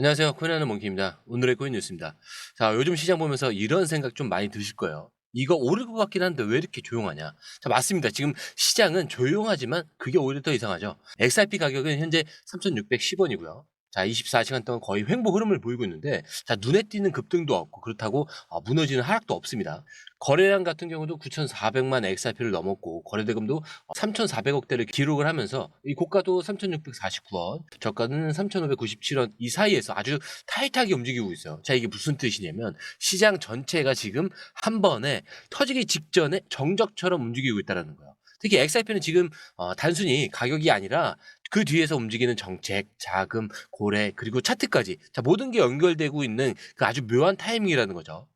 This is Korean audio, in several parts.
안녕하세요. 코인하는 몽키입니다. 오늘의 코인 뉴스입니다. 자, 요즘 시장 보면서 이런 생각 좀 많이 드실 거예요. 이거 오를 것 같긴 한데 왜 이렇게 조용하냐? 자, 맞습니다. 지금 시장은 조용하지만 그게 오히려 더 이상하죠. XRP 가격은 현재 3,610원이고요. 자, 24시간 동안 거의 횡보 흐름을 보이고 있는데, 자, 눈에 띄는 급등도 없고, 그렇다고 무너지는 하락도 없습니다. 거래량 같은 경우도 9,400만 XRP를 넘었고, 거래대금도 3,400억대를 기록을 하면서, 이 고가도 3,649원, 저가는 3,597원 이 사이에서 아주 타이트하게 움직이고 있어요. 자, 이게 무슨 뜻이냐면, 시장 전체가 지금 한 번에 터지기 직전에 정적처럼 움직이고 있다는 거예요. 특히 XRP는 지금 단순히 가격이 아니라 그 뒤에서 움직이는 정책, 자금, 고래, 그리고 차트까지, 자, 모든 게 연결되고 있는 그 아주 묘한 타이밍이라는 거죠.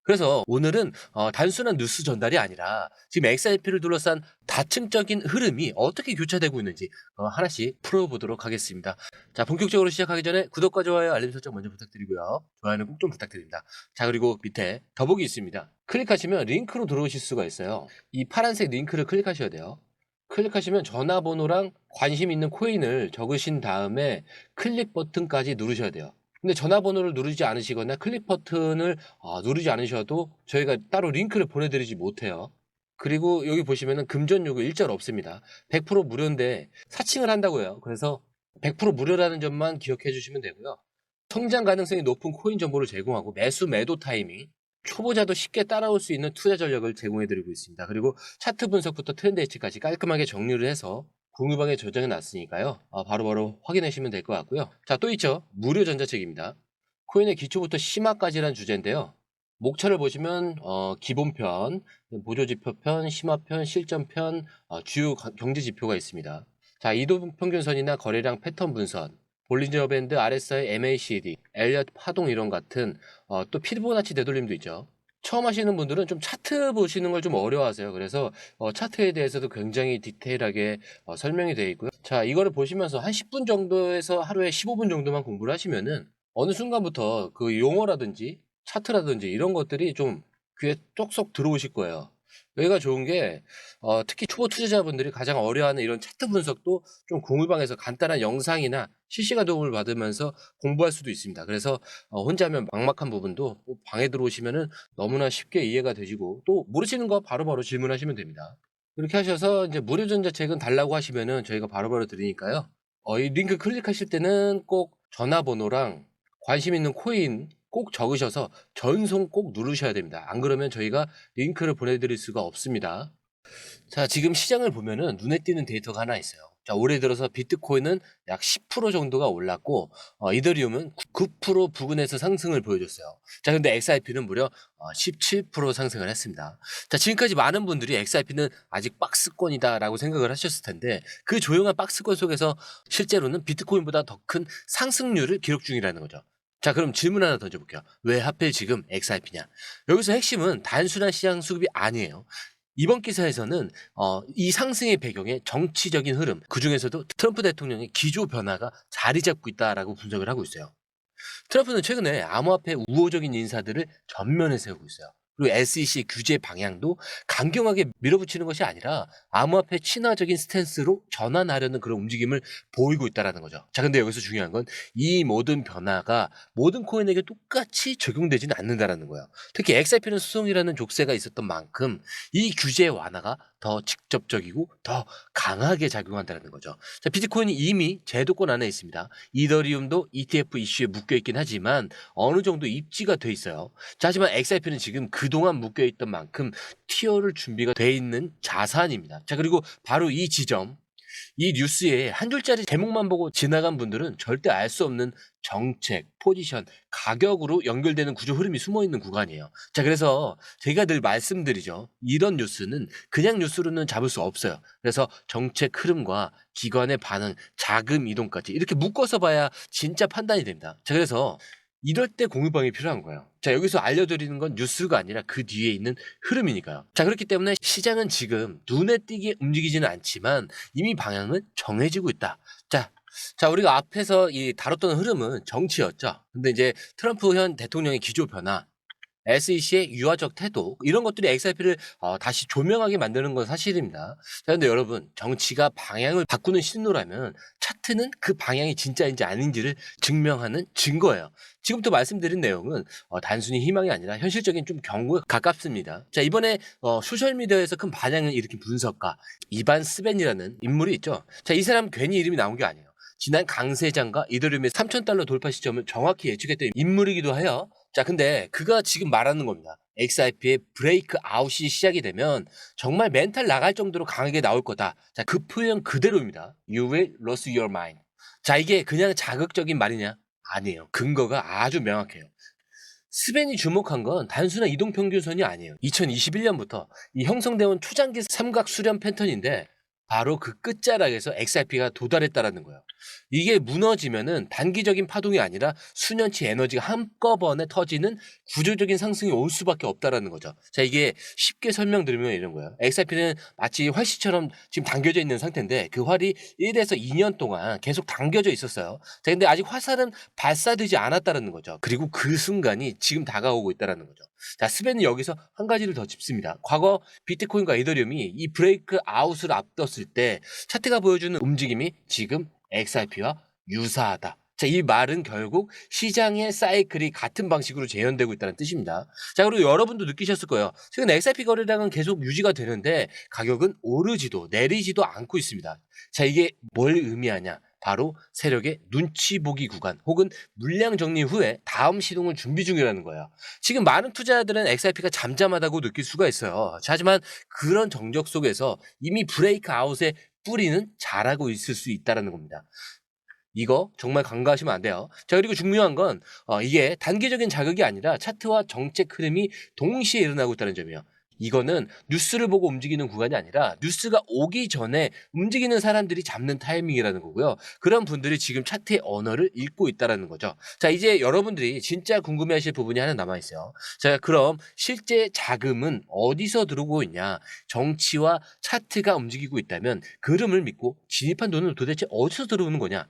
그래서 오늘은 단순한 뉴스 전달이 아니라 지금 XRP를 둘러싼 다층적인 흐름이 어떻게 교차되고 있는지 하나씩 풀어보도록 하겠습니다. 자, 본격적으로 시작하기 전에 구독과 좋아요, 알림 설정 먼저 부탁드리고요. 좋아요는 꼭 좀 부탁드립니다. 자, 그리고 밑에 더보기 있습니다. 클릭하시면 링크로 들어오실 수가 있어요. 이 파란색 링크를 클릭하셔야 돼요. 클릭하시면 전화번호랑 관심 있는 코인을 적으신 다음에 클릭 버튼까지 누르셔야 돼요. 근데 전화번호를 누르지 않으시거나 클릭 버튼을 누르지 않으셔도 저희가 따로 링크를 보내드리지 못해요. 그리고 여기 보시면은 금전 요구 일절 없습니다. 100% 무료인데 사칭을 한다고 해요. 그래서 100% 무료라는 점만 기억해 주시면 되고요. 성장 가능성이 높은 코인 정보를 제공하고 매수 매도 타이밍, 초보자도 쉽게 따라올 수 있는 투자 전략을 제공해 드리고 있습니다. 그리고 차트 분석부터 트렌드 예측까지 깔끔하게 정리를 해서 공유방에 저장해 놨으니까요. 바로바로 확인하시면 될 것 같고요. 자, 또 있죠. 무료 전자책입니다. 코인의 기초부터 심화까지란 주제인데요. 목차를 보시면 기본편, 보조지표편, 심화편, 실전편, 주요 경제지표가 있습니다. 자, 이동평균선이나 거래량 패턴 분선, 볼린저 밴드, RSI, MACD, 엘리엇 파동 이론 같은 또 피보나치 되돌림도 있죠. 처음 하시는 분들은 좀 차트 보시는 걸 좀 어려워하세요. 그래서 차트에 대해서도 굉장히 디테일하게 설명이 되어 있고요. 자, 이거를 보시면서 한 10분 정도에서 하루에 15분 정도만 공부를 하시면은 어느 순간부터 그 용어라든지 차트라든지 이런 것들이 좀 귀에 쏙쏙 들어오실 거예요. 여기가 좋은 게 특히 초보 투자자분들이 가장 어려워하는 이런 차트 분석도 좀 공유방에서 간단한 영상이나 실시간 도움을 받으면서 공부할 수도 있습니다. 그래서 혼자 하면 막막한 부분도 방에 들어오시면은 너무나 쉽게 이해가 되시고 또 모르시는 거 바로바로 질문하시면 됩니다. 이렇게 하셔서 이제 무료 전자책은 달라고 하시면은 저희가 바로바로 드리니까요. 이 링크 클릭하실 때는 꼭 전화번호랑 관심 있는 코인 꼭 적으셔서 전송 꼭 누르셔야 됩니다. 안 그러면 저희가 링크를 보내드릴 수가 없습니다. 자, 지금 시장을 보면은 눈에 띄는 데이터가 하나 있어요. 자, 올해 들어서 비트코인은 약 10% 정도가 올랐고, 이더리움은 9% 부근에서 상승을 보여줬어요. 자, 근데 XRP는 무려 17% 상승을 했습니다. 자, 지금까지 많은 분들이 XRP는 아직 박스권이다라고 생각을 하셨을 텐데, 그 조용한 박스권 속에서 실제로는 비트코인보다 더 큰 상승률을 기록 중이라는 거죠. 자, 그럼 질문 하나 던져볼게요. 왜 하필 지금 XRP냐? 여기서 핵심은 단순한 시장 수급이 아니에요. 이번 기사에서는 이 상승의 배경에 정치적인 흐름, 그중에서도 트럼프 대통령의 기조 변화가 자리 잡고 있다라고 분석을 하고 있어요. 트럼프는 최근에 암호화폐 우호적인 인사들을 전면에 세우고 있어요. 그리고 SEC 규제 방향도 강경하게 밀어붙이는 것이 아니라 암호화폐 친화적인 스탠스로 전환하려는 그런 움직임을 보이고 있다는 거죠. 자, 근데 여기서 중요한 건 이 모든 변화가 모든 코인에게 똑같이 적용되지는 않는다는 거예요. 특히 XRP는 수송이라는 족쇄가 있었던 만큼 이 규제 완화가 더 직접적이고 더 강하게 작용한다는 거죠. 자, 비트코인이 이미 제도권 안에 있습니다. 이더리움도 ETF 이슈에 묶여 있긴 하지만 어느 정도 입지가 돼 있어요. 자, 하지만 XRP는 지금 그동안 묶여 있던 만큼 티어를 준비가 돼 있는 자산입니다. 자, 그리고 바로 이 지점, 이 뉴스에 한 줄짜리 제목만 보고 지나간 분들은 절대 알 수 없는 정책, 포지션, 가격으로 연결되는 구조 흐름이 숨어 있는 구간이에요. 자, 그래서 제가 늘 말씀드리죠. 이런 뉴스는 그냥 뉴스로는 잡을 수 없어요. 그래서 정책 흐름과 기관의 반응, 자금 이동까지 이렇게 묶어서 봐야 진짜 판단이 됩니다. 자, 그래서 이럴 때 공유방이 필요한 거예요. 자, 여기서 알려드리는 건 뉴스가 아니라 그 뒤에 있는 흐름이니까요. 자, 그렇기 때문에 시장은 지금 눈에 띄게 움직이지는 않지만 이미 방향은 정해지고 있다. 자, 우리가 앞에서 이 다뤘던 흐름은 정치였죠. 근데 이제 트럼프 현 대통령의 기조 변화, SEC의 유화적 태도 이런 것들이 XRP를 다시 조명하게 만드는 건 사실입니다. 자, 근데 여러분 정치가 방향을 바꾸는 신호라면 차트는 그 방향이 진짜인지 아닌지를 증명하는 증거예요. 지금부터 말씀드린 내용은 단순히 희망이 아니라 현실적인 좀 경고에 가깝습니다. 자, 이번에 소셜미디어에서 큰 반향을 일으킨 분석가 이반 스벤이라는 인물이 있죠. 자, 이 사람 괜히 이름이 나온 게 아니에요. 지난 강세장과 이더리움의 3,000달러 돌파 시점을 정확히 예측했던 인물이기도 해요. 자, 근데 그가 지금 말하는 겁니다. XRP의 브레이크 아웃이 시작이 되면 정말 멘탈 나갈 정도로 강하게 나올 거다. 자, 그 표현 그대로입니다. You will lose your mind. 자, 이게 그냥 자극적인 말이냐? 아니에요. 근거가 아주 명확해요. 스벤이 주목한 건 단순한 이동평균선이 아니에요. 2021년부터 이 형성되어 온 초장기 삼각 수렴 패턴인데 바로 그 끝자락에서 XRP가 도달했다라는 거예요. 이게 무너지면은 단기적인 파동이 아니라 수년치 에너지가 한꺼번에 터지는 구조적인 상승이 올 수밖에 없다라는 거죠. 자, 이게 쉽게 설명드리면 이런 거예요. XRP는 마치 활시처럼 지금 당겨져 있는 상태인데 그 활이 1에서 2년 동안 계속 당겨져 있었어요. 자, 근데 아직 화살은 발사되지 않았다라는 거죠. 그리고 그 순간이 지금 다가오고 있다라는 거죠. 자, 스벤은 여기서 한 가지를 더 짚습니다. 과거 비트코인과 이더리움이 이 브레이크 아웃을 앞뒀을 때 차트가 보여주는 움직임이 지금 XRP와 유사하다. 자, 이 말은 결국 시장의 사이클이 같은 방식으로 재현되고 있다는 뜻입니다. 자, 그리고 여러분도 느끼셨을 거예요. 최근 XRP 거래량은 계속 유지가 되는데 가격은 오르지도 내리지도 않고 있습니다. 자, 이게 뭘 의미하냐? 바로 세력의 눈치 보기 구간 혹은 물량 정리 후에 다음 시동을 준비 중이라는 거예요. 지금 많은 투자자들은 XRP가 잠잠하다고 느낄 수가 있어요. 자, 하지만 그런 정적 속에서 이미 브레이크 아웃의 뿌리는 자라고 있을 수 있다는 겁니다. 이거 정말 간과하시면 안 돼요. 자, 그리고 중요한 건 이게 단기적인 자극이 아니라 차트와 정책 흐름이 동시에 일어나고 있다는 점이에요. 이거는 뉴스를 보고 움직이는 구간이 아니라 뉴스가 오기 전에 움직이는 사람들이 잡는 타이밍이라는 거고요. 그런 분들이 지금 차트의 언어를 읽고 있다는 거죠. 자, 이제 여러분들이 진짜 궁금해하실 부분이 하나 남아있어요. 자, 그럼 실제 자금은 어디서 들어오고 있냐? 정치와 차트가 움직이고 있다면 그 흐름을 믿고 진입한 돈은 도대체 어디서 들어오는 거냐?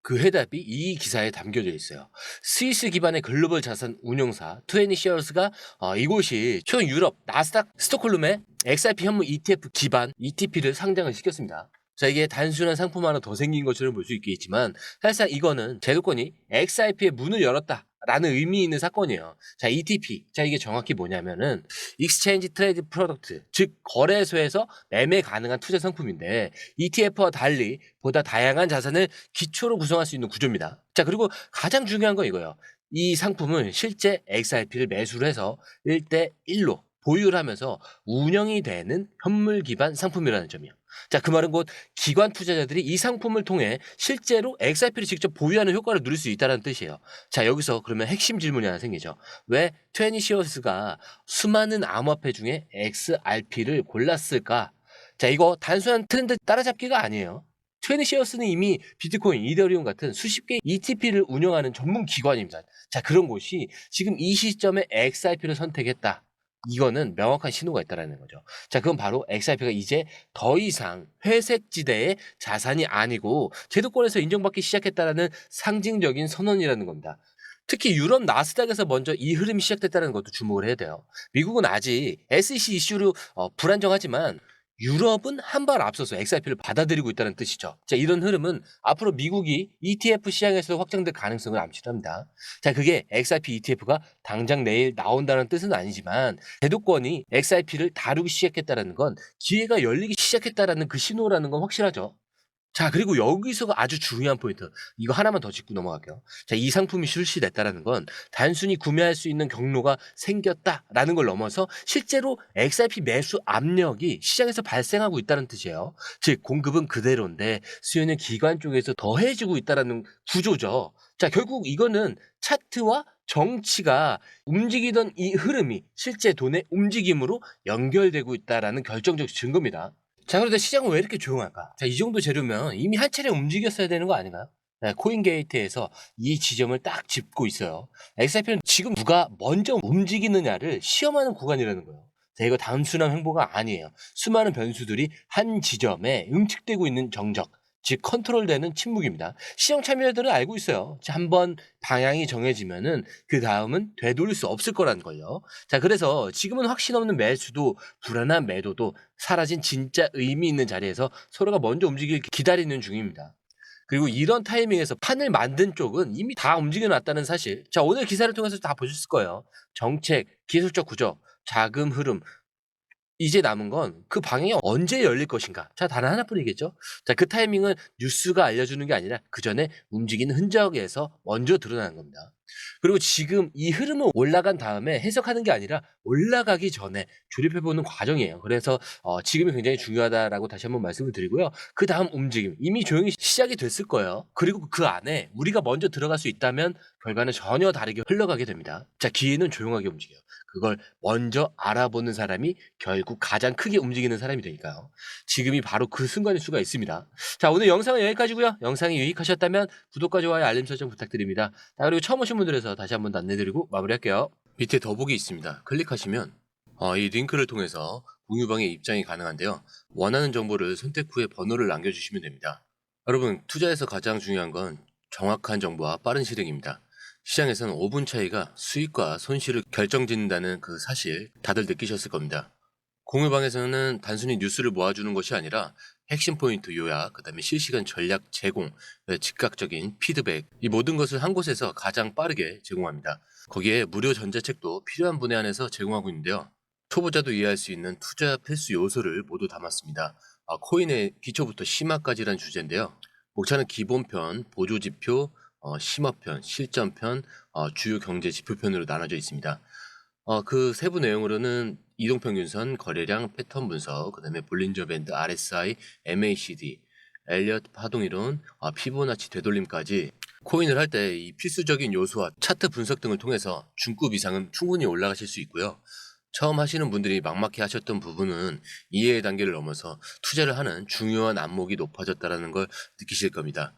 그 해답이 이 기사에 담겨져 있어요. 스위스 기반의 글로벌 자산 운용사 20shares가 이곳이 최근 유럽 나스닥 스톡홀름에 XRP 현무 ETF 기반 ETP를 상장을 시켰습니다. 자, 이게 단순한 상품 하나 더 생긴 것처럼 볼 수 있겠지만 사실상 이거는 제도권이 XRP의 문을 열었다 라는 의미 있는 사건이에요. 자, ETP. 자, 이게 정확히 뭐냐면은 Exchange Trade Product, 즉 거래소에서 매매 가능한 투자 상품인데 ETF와 달리 보다 다양한 자산을 기초로 구성할 수 있는 구조입니다. 자, 그리고 가장 중요한 건 이거예요. 이 상품은 실제 XRP를 매수를 해서 1대1로 보유를 하면서 운영이 되는 현물 기반 상품이라는 점이에요. 자, 그 말은 곧 기관 투자자들이 이 상품을 통해 실제로 XRP를 직접 보유하는 효과를 누릴 수 있다는 뜻이에요. 자, 여기서 그러면 핵심 질문이 하나 생기죠. 왜 트웬티시어스가 수많은 암호화폐 중에 XRP를 골랐을까? 자, 이거 단순한 트렌드 따라잡기가 아니에요. 트웬티시어스는 이미 비트코인, 이더리움 같은 수십 개의 ETP를 운영하는 전문 기관입니다. 자, 그런 곳이 지금 이 시점에 XRP를 선택했다. 이거는 명확한 신호가 있다는 거죠. 자, 그건 바로 XRP가 이제 더 이상 회색지대의 자산이 아니고 제도권에서 인정받기 시작했다는 상징적인 선언이라는 겁니다. 특히 유럽 나스닥에서 먼저 이 흐름이 시작됐다는 것도 주목을 해야 돼요. 미국은 아직 SEC 이슈로 불안정하지만 유럽은 한 발 앞서서 XRP를 받아들이고 있다는 뜻이죠. 자, 이런 흐름은 앞으로 미국이 ETF 시장에서 확장될 가능성을 암시합니다. 자, 그게 XRP ETF가 당장 내일 나온다는 뜻은 아니지만 제도권이 XRP를 다루기 시작했다는 건 기회가 열리기 시작했다는 그 신호라는 건 확실하죠. 자, 그리고 여기서가 아주 중요한 포인트. 이거 하나만 더 짚고 넘어갈게요. 자, 이 상품이 출시됐다는 건 단순히 구매할 수 있는 경로가 생겼다라는 걸 넘어서 실제로 XRP 매수 압력이 시장에서 발생하고 있다는 뜻이에요. 즉, 공급은 그대로인데 수요는 기관 쪽에서 더해지고 있다는 구조죠. 자, 결국 이거는 차트와 정치가 움직이던 이 흐름이 실제 돈의 움직임으로 연결되고 있다는 결정적 증거입니다. 자, 그런데 시장은 왜 이렇게 조용할까? 자, 이 정도 재료면 이미 한 차례 움직였어야 되는 거 아닌가요? 네, 코인게이트에서 이 지점을 딱 짚고 있어요. XRP는 지금 누가 먼저 움직이느냐를 시험하는 구간이라는 거예요. 자, 이거 단순한 횡보가 아니에요. 수많은 변수들이 한 지점에 응축되고 있는 정적. 즉 컨트롤되는 침묵입니다. 시장 참여자들은 알고 있어요. 자, 한번 방향이 정해지면은 그다음은 되돌릴 수 없을 거라는 걸요. 자, 그래서 지금은 확신 없는 매수도 불안한 매도도 사라진 진짜 의미 있는 자리에서 서로가 먼저 움직이길 기다리는 중입니다. 그리고 이런 타이밍에서 판을 만든 쪽은 이미 다 움직여 놨다는 사실. 자, 오늘 기사를 통해서 다 보셨을 거예요. 정책, 기술적 구조, 자금 흐름, 이제 남은 건 그 방향이 언제 열릴 것인가. 자, 단 하나뿐이겠죠. 자, 그 타이밍은 뉴스가 알려주는 게 아니라 그전에 움직이는 흔적에서 먼저 드러나는 겁니다. 그리고 지금 이 흐름은 올라간 다음에 해석하는 게 아니라 올라가기 전에 조립해보는 과정이에요. 그래서 지금이 굉장히 중요하다라고 다시 한번 말씀을 드리고요. 그 다음 움직임 이미 조용히 시작이 됐을 거예요. 그리고 그 안에 우리가 먼저 들어갈 수 있다면 결과는 전혀 다르게 흘러가게 됩니다. 자, 기회는 조용하게 움직여요. 그걸 먼저 알아보는 사람이 결국 가장 크게 움직이는 사람이 되니까요. 지금이 바로 그 순간일 수가 있습니다. 자, 오늘 영상은 여기까지고요. 영상이 유익하셨다면 구독과 좋아요, 알림 설정 부탁드립니다. 자, 그리고 처음 오신 분들에서 다시 한번 안내드리고 마무리할게요. 밑에 더보기 있습니다. 클릭하시면 이 링크를 통해서 공유방에 입장이 가능한데요. 원하는 정보를 선택 후에 번호를 남겨주시면 됩니다. 여러분, 투자에서 가장 중요한 건 정확한 정보와 빠른 실행입니다. 시장에서는 5분 차이가 수익과 손실을 결정짓는다는 그 사실 다들 느끼셨을 겁니다. 공유방에서는 단순히 뉴스를 모아주는 것이 아니라 핵심 포인트 요약, 그다음에 실시간 전략 제공, 즉각적인 피드백, 이 모든 것을 한 곳에서 가장 빠르게 제공합니다. 거기에 무료 전자책도 필요한 분에 한해서 제공하고 있는데요. 초보자도 이해할 수 있는 투자 필수 요소를 모두 담았습니다. 코인의 기초부터 심화까지란 주제인데요. 목차는 기본편, 보조지표, 심화편, 실전편, 주요 경제 지표편으로 나눠져 있습니다. 그 세부 내용으로는 이동평균선, 거래량, 패턴 분석, 그다음에 볼린저 밴드, RSI, MACD, 엘리엇 파동이론, 피보나치 되돌림까지 코인을 할 때 이 필수적인 요소와 차트 분석 등을 통해서 중급 이상은 충분히 올라가실 수 있고요. 처음 하시는 분들이 막막해 하셨던 부분은 이해의 단계를 넘어서 투자를 하는 중요한 안목이 높아졌다는 걸 느끼실 겁니다.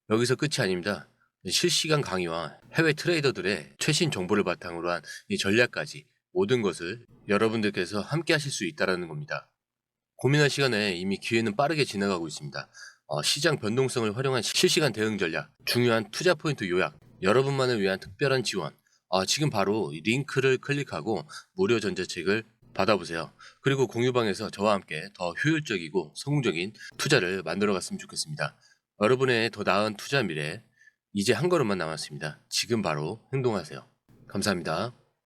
여기서 끝이 아닙니다. 실시간 강의와 해외 트레이더들의 최신 정보를 바탕으로 한 이 전략까지 모든 것을 여러분들께서 함께 하실 수 있다는 겁니다. 고민할 시간에 이미 기회는 빠르게 지나가고 있습니다. 시장 변동성을 활용한 실시간 대응 전략, 중요한 투자 포인트 요약, 여러분만을 위한 특별한 지원. 지금 바로 이 링크를 클릭하고 무료 전자책을 받아보세요. 그리고 공유방에서 저와 함께 더 효율적이고 성공적인 투자를 만들어 갔으면 좋겠습니다. 여러분의 더 나은 투자 미래, 이제 한 걸음만 남았습니다. 지금 바로 행동하세요. 감사합니다.